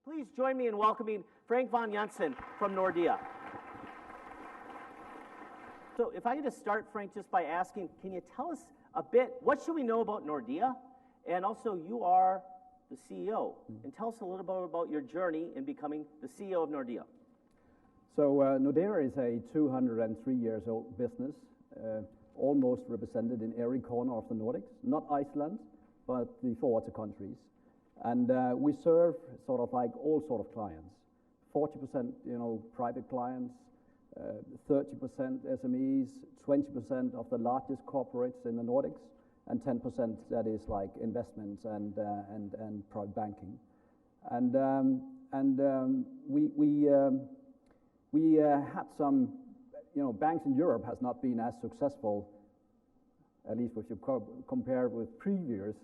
Please join me in welcoming Frank von Jensen from Nordea. So if I could just start, Frank, just by asking, can you tell us a bit, what should we know about Nordea? And also, you are the CEO. And tell us a little bit about your journey in becoming the CEO of Nordea. So Nordea is a 203 years old business, almost represented in every corner of the Nordics, not Iceland, but the four water countries. And we serve sort of like all sort of clients, 40% private clients, 30% SMEs, 20% of the largest corporates in the Nordics, and 10% that is like investments and private banking. And we had some, banks in Europe has not been as successful, at least if you compare with previous,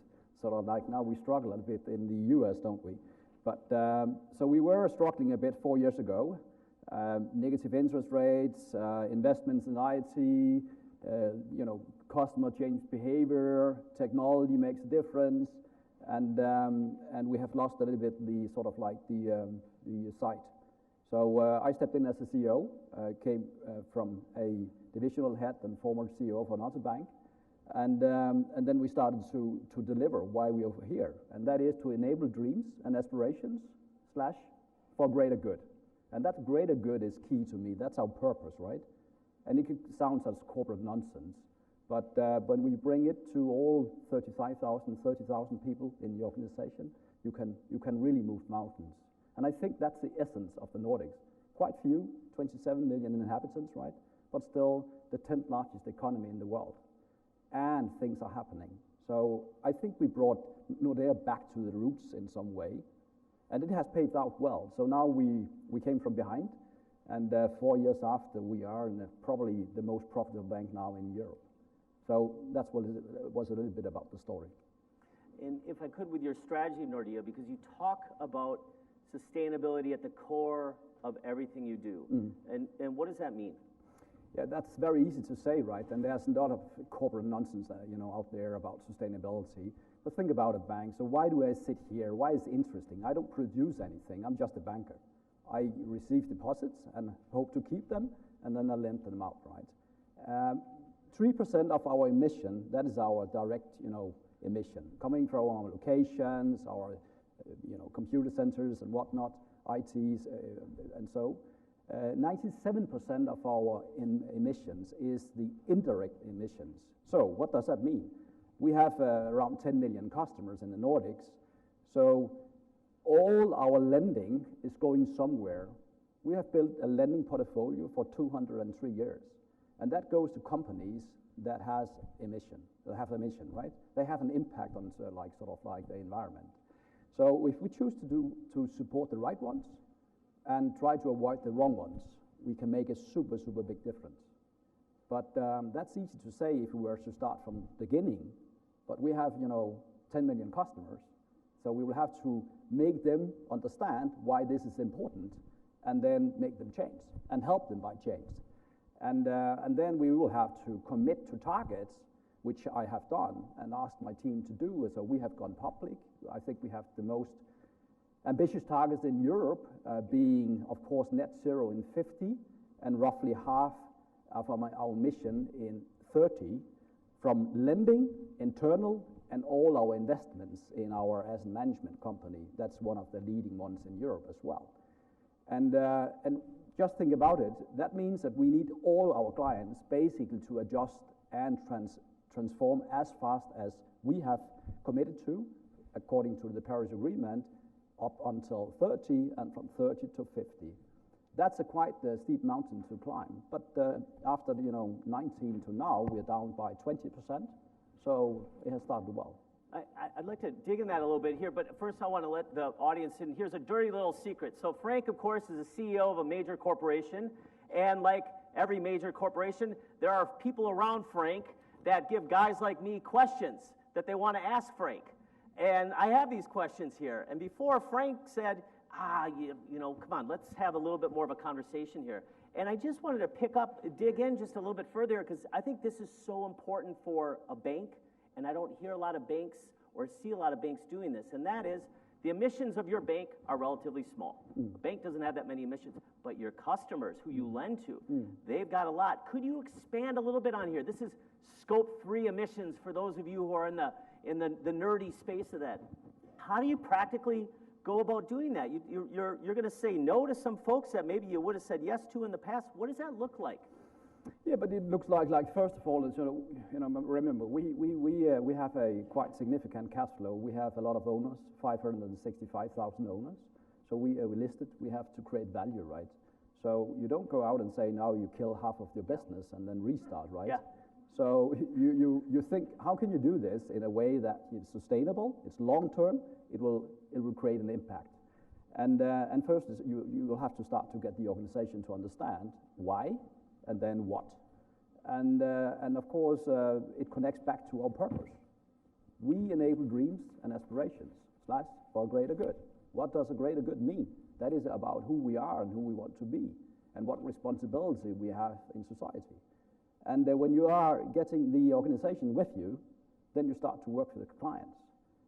sort of like now we struggle a bit in the US, don't we? But so we were struggling a bit 4 years ago. Negative interest rates, investments in IT, customer change behavior, technology makes a difference, and we have lost a little bit the sort of like the sight. So I stepped in as a CEO, came from a divisional head and former CEO of another bank, and then we started to deliver why we are here, and that is to enable dreams and aspirations / for greater good. And that greater good is key to me. That's our purpose, right? And it sounds as corporate nonsense, but when we bring it to all 30,000 people in the organization, you can really move mountains. And I think that's the essence of the Nordics. Quite few, 27 million inhabitants, right? But still the 10th largest economy in the world. And things are happening. So I think we brought Nordea back to the roots in some way. And it has paved out well. So now we came from behind. And 4 years after, we are in probably the most profitable bank now in Europe. So that's what it was a little bit about the story. And if I could, with your strategy of Nordea, because you talk about sustainability at the core of everything you do. And what does that mean? Yeah, that's very easy to say, right? And there's a lot of corporate nonsense, out there about sustainability. But think about a bank. So why do I sit here? Why is it interesting? I don't produce anything. I'm just a banker. I receive deposits and hope to keep them, and then I lend them out, right? 3% of our emission, that is our direct, emission, coming from our locations, our, computer centers and whatnot, ITs, and so. 97% of our emissions is the indirect emissions. So what does that mean? We have around 10 million customers in the Nordics. So all our lending is going somewhere. We have built a lending portfolio for 203 years. And that goes to companies that have emission, right? They have an impact on the environment. So if we choose to support the right ones and try to avoid the wrong ones, we can make a super, super big difference. But that's easy to say if we were to start from the beginning. But we have, 10 million customers. So we will have to make them understand why this is important and then make them change and help them by change. And then we will have to commit to targets, which I have done and asked my team to do. So we have gone public. I think we have the most ambitious targets in Europe, being, of course, net zero in 50 and roughly half of our mission in 30 from lending, internal, and all our investments in our asset management company. That's one of the leading ones in Europe as well. And just think about it. That means that we need all our clients basically to adjust and transform as fast as we have committed to, according to the Paris Agreement, up until 30 and from 30 to 50. That's a quite steep mountain to climb. But after 19 to now, we're down by 20%. So it has started well. I'd like to dig in that a little bit here, but first I want to let the audience in. Here's a dirty little secret. So Frank, of course, is the CEO of a major corporation, and like every major corporation, there are people around Frank that give guys like me questions that they want to ask Frank. And I have these questions here. And before Frank said, come on, let's have a little bit more of a conversation here. And I just wanted to dig in just a little bit further, because I think this is so important for a bank, and I don't hear a lot of banks or see a lot of banks doing this, and that is The emissions of your bank are relatively small. A bank doesn't have that many emissions, but your customers who you lend to, they've got a lot. Could you expand a little bit on here? This is Scope 3 emissions for those of you who are in the nerdy space of that. How do you practically go about doing that? You're going to say no to some folks that maybe you would have said yes to in the past. What does that look like? Yeah, but it looks like first of all, it's, remember we have a quite significant cash flow. We have a lot of owners, 565,000 owners. So we listed. We have to create value, right? So you don't go out and say now you kill half of your business and then restart, right? Yeah. So you think, how can you do this in a way that is sustainable, it's long term, it will create an impact. And first is you will have to start to get the organization to understand why and then what. And of course it connects back to our purpose. We enable dreams and aspirations / for a greater good. What does a greater good mean? That is about who we are and who we want to be and what responsibility we have in society. And when you are getting the organization with you, then you start to work with the clients.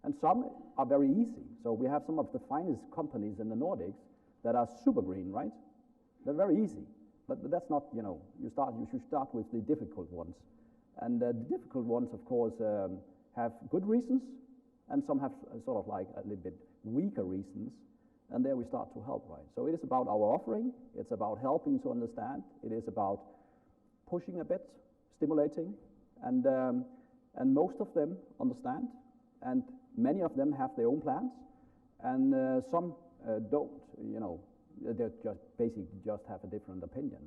And some are very easy. So we have some of the finest companies in the Nordics that are super green, right? They're very easy. But that's not, you should start with the difficult ones. And the difficult ones, of course, have good reasons, and some have sort of like a little bit weaker reasons. And there we start to help, right? So it is about our offering. It's about helping to understand. It is about pushing a bit, stimulating, and most of them understand, and many of them have their own plans, and some don't, they just basically just have a different opinion.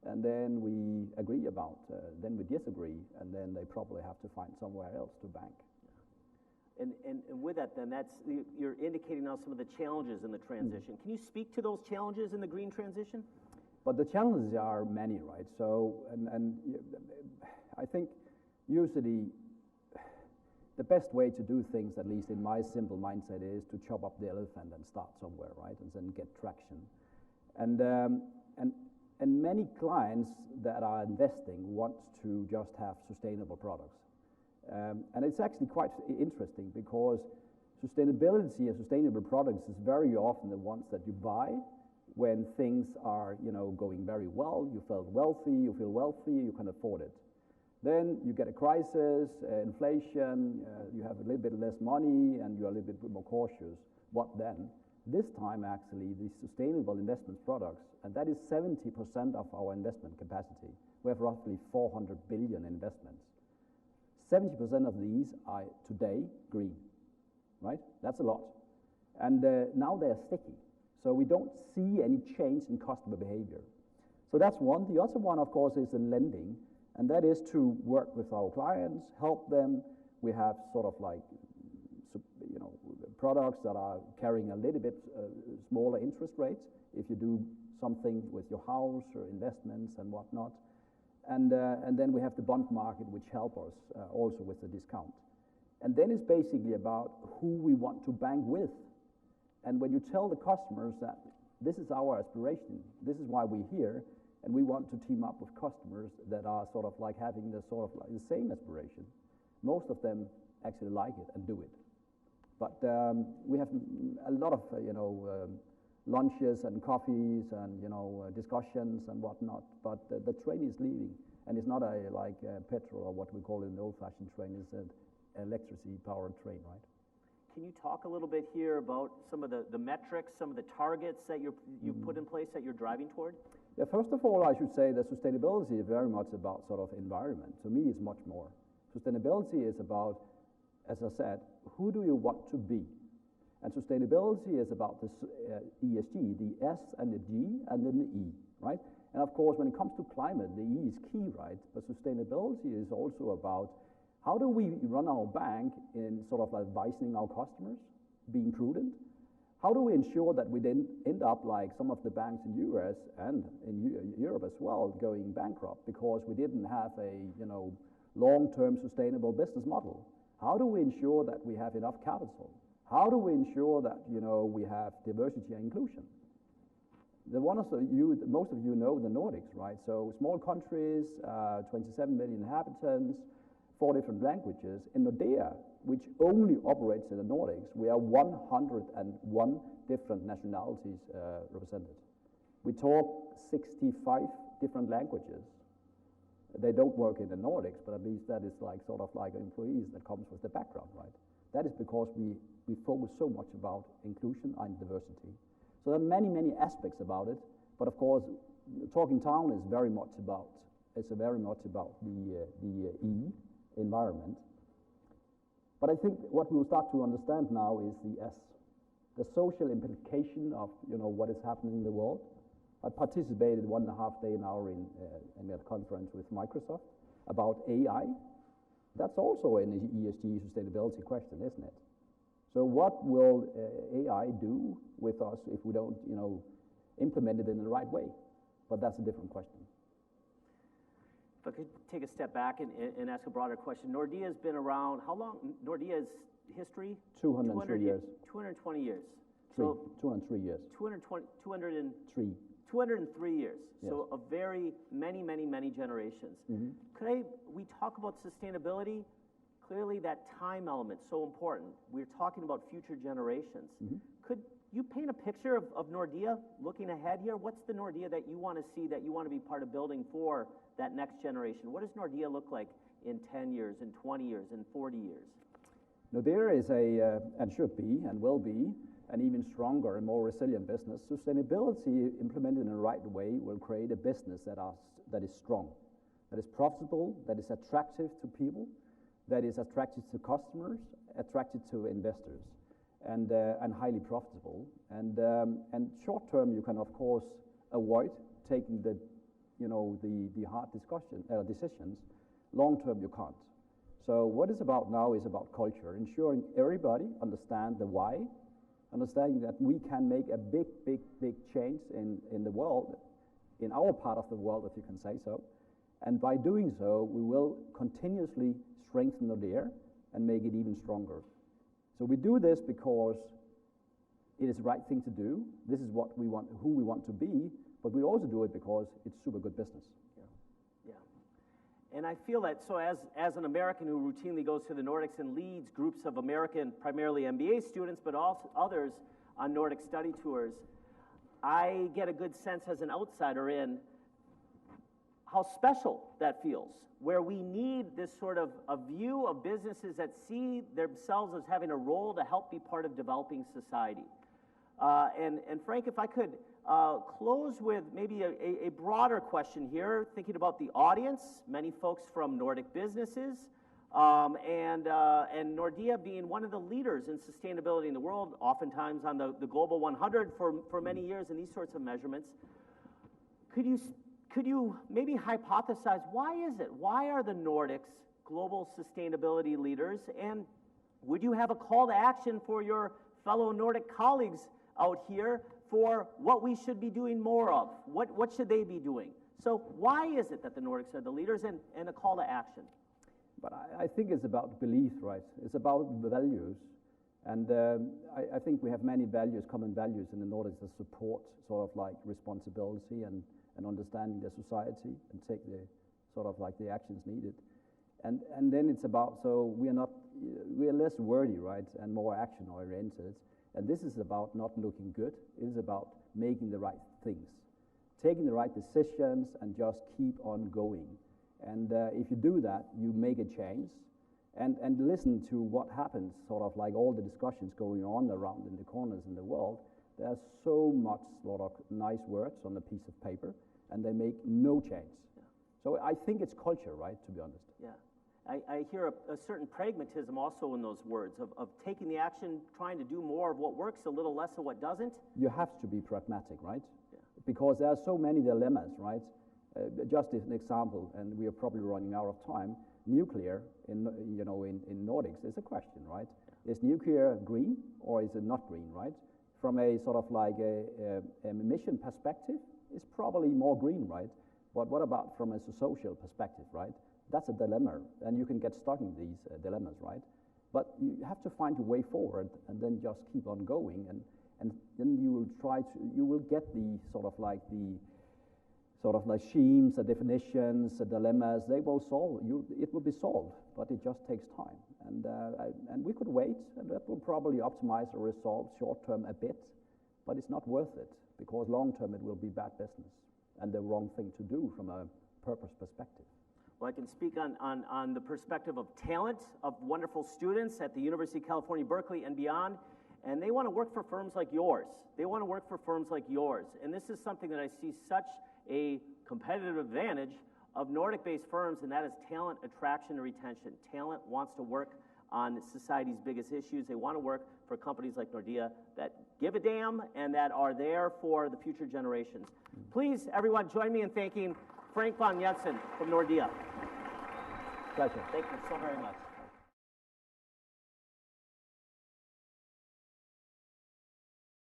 And then we agree about, then we disagree, and then they probably have to find somewhere else to bank. And with that, then, you're indicating now some of the challenges in the transition. Can you speak to those challenges in the green transition? But the challenges are many, right? So, and I think usually the best way to do things, at least in my simple mindset, is to chop up the elephant and start somewhere, right? And then get traction. And many clients that are investing want to just have sustainable products. And it's actually quite interesting because sustainability and sustainable products is very often the ones that you buy when things are, going very well. You feel wealthy, you can afford it. Then you get a crisis, inflation, you have a little bit less money, and you're a little bit more cautious. What then? This time, actually, the sustainable investment products, and that is 70% of our investment capacity. We have roughly 400 billion investments. 70% of these are today green, right? That's a lot. And now they're sticky. So we don't see any change in customer behavior. So that's one. The other one, of course, is the lending, and that is to work with our clients, help them. We have sort of like, products that are carrying a little bit smaller interest rates if you do something with your house or investments and whatnot. And then we have the bond market, which help us also with the discount. And then it's basically about who we want to bank with. And when you tell the customers that this is our aspiration, this is why we're here, and we want to team up with customers that are sort of like having the same aspiration, most of them actually like it and do it. But we have a lot of lunches and coffees and discussions and whatnot. But the train is leaving, and it's not like petrol or what we call it an old-fashioned train. It's an electricity-powered train, right? Can you talk a little bit here about some of the metrics, some of the targets that you've put in place that you're driving toward? Yeah, first of all, I should say that sustainability is very much about sort of environment. To me, it's much more. Sustainability is about, as I said, who do you want to be? And sustainability is about this ESG, the S and the G and then the E, right? And of course, when it comes to climate, the E is key, right? But sustainability is also about how do we run our bank in sort of advising our customers, being prudent? How do we ensure that we didn't end up like some of the banks in the US and in Europe as well going bankrupt because we didn't have a long-term sustainable business model? How do we ensure that we have enough capital? How do we ensure that we have diversity and inclusion? Most of you know the Nordics, right? So small countries, 27 million inhabitants, 4 different languages. In Nordea, which only operates in the Nordics, we are 101 different nationalities represented. We talk 65 different languages. They don't work in the Nordics, but at least that is like sort of like employees that comes with the background, right? That is because we focus so much about inclusion and diversity. So there are many, many aspects about it, but of course, Talking Town is very much about, the E environment. But I think what we will start to understand now is the S, the social implication of what is happening in the world. I participated 1.5 days now in a conference with Microsoft about AI. That's also an ESG sustainability question, isn't it? So what will AI do with us if we don't, implement it in the right way? But that's a different question. If I could take a step back and ask a broader question. Nordea has been around, how long? Nordea's history? 203 years. 220 years. 203 years. 203 years. Yes. So a very many generations. Mm-hmm. We talk about sustainability. Clearly that time element so important. We're talking about future generations. Mm-hmm. Could you paint a picture of Nordea looking ahead here? What's the Nordea that you want to see, that you want to be part of building for that next generation? What does Nordea look like in 10 years, in 20 years, in 40 years? Nordea is and should be, and will be, an even stronger and more resilient business. Sustainability implemented in the right way will create a business that is strong, that is profitable, that is attractive to people, that is attractive to customers, attractive to investors, and highly profitable. And short term, you can of course avoid taking the hard decisions. Long term, you can't. So what it's about now is about culture, ensuring everybody understand the why, understanding that we can make a big change in the world, in our part of the world, if you can say so. And by doing so, we will continuously strengthen Nordea and make it even stronger. So we do this because it is the right thing to do. This is what we want, who we want to be, but we also do it because it's super good business. Yeah. And I feel that, so as an American who routinely goes to the Nordics and leads groups of American, primarily MBA students, but also others on Nordic study tours, I get a good sense as an outsider in how special that feels, where we need this sort of a view of businesses that see themselves as having a role to help be part of developing society. And Frank, if I could close with maybe a broader question here, thinking about the audience, many folks from Nordic businesses, and Nordea being one of the leaders in sustainability in the world, oftentimes on the Global 100 for many years in these sorts of measurements. Could you maybe hypothesize, why is it? Why are the Nordics global sustainability leaders? And would you have a call to action for your fellow Nordic colleagues out here for what we should be doing more of? What should they be doing? So why is it that the Nordics are the leaders, and a call to action? But I think it's about belief, right? It's about values. And I think we have many values, common values in the Nordics that support sort of like responsibility and understanding the society and take the sort of like the actions needed. And then it's about, so we are less wordy, right, and more action oriented. And this is about not looking good. It is about making the right things, taking the right decisions, and just keep on going. And if you do that, you make a change. And listen to what happens, sort of like all the discussions going on around in the corners in the world. There's so much lot of nice words on a piece of paper, and they make no change. Yeah. So I think it's culture, right, to be honest. Yeah. I hear a certain pragmatism also in those words of taking the action, trying to do more of what works, a little less of what doesn't. You have to be pragmatic, right? Yeah. Because there are so many dilemmas, right? Just as an example, and we are probably running out of time, nuclear in Nordics is a question, right? Yeah. Is nuclear green or is it not green, right? From a sort of like a emission perspective, it's probably more green, right? But what about from a social perspective, right? That's a dilemma, and you can get stuck in these dilemmas, right? But you have to find your way forward, and then just keep on going, and then you will get the sort of like the sort of like schemes, the definitions, the dilemmas, they will solve. It will be solved, but it just takes time. And we could wait, and that will probably optimize the results short term a bit, but it's not worth it, because long term it will be bad business and the wrong thing to do from a purpose perspective. Well, I can speak on the perspective of talent, of wonderful students at the University of California, Berkeley and beyond, and they want to work for firms like yours. They want to work for firms like yours, and this is something that I see such a competitive advantage of Nordic-based firms, and that is talent attraction and retention. Talent wants to work on society's biggest issues. They want to work for companies like Nordea that give a damn and that are there for the future generations. Please, everyone, join me in thanking Frank Vang Jensen from Nordea. Pleasure. Thank you so very much.